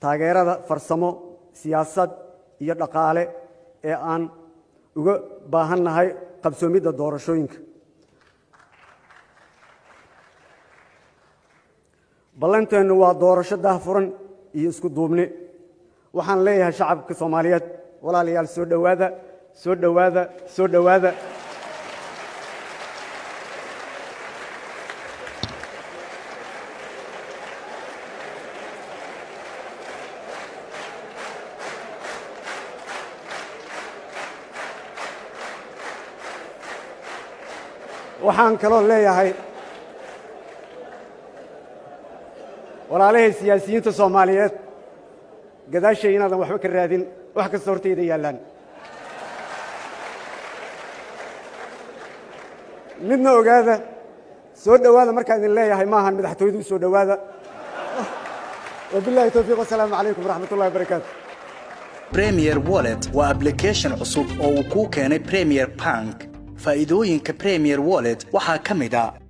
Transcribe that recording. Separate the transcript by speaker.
Speaker 1: taageerada farsamo siyaasad iyo dhaqaale ee aan uga baahannahay qabsoomidda doorashooyinka ballanteenu waa doorasho daahfuran iyo isku duubni waxaan leeyahay shacabka Soomaaliyeed walaalayaal soo dhawaada waxaan kaloo leeyahay walaalahay siyaasiyiinta Soomaaliyeed gadaashay inaadan waxba ka raadin wax kasta hortayda yaalaan midna ogaada soo dhawaada markaan idin leeyahay maahan madaxtooyadu soo dhawaada wabillahi tawfiiq wassalaamu calaykum waraxmatullahi wabarakaatuh
Speaker 2: Premier Wallet waa application cusub oo uu ku keenay Premier Bank faa'iidooyinka Premier Wallet waxaa ka mid ah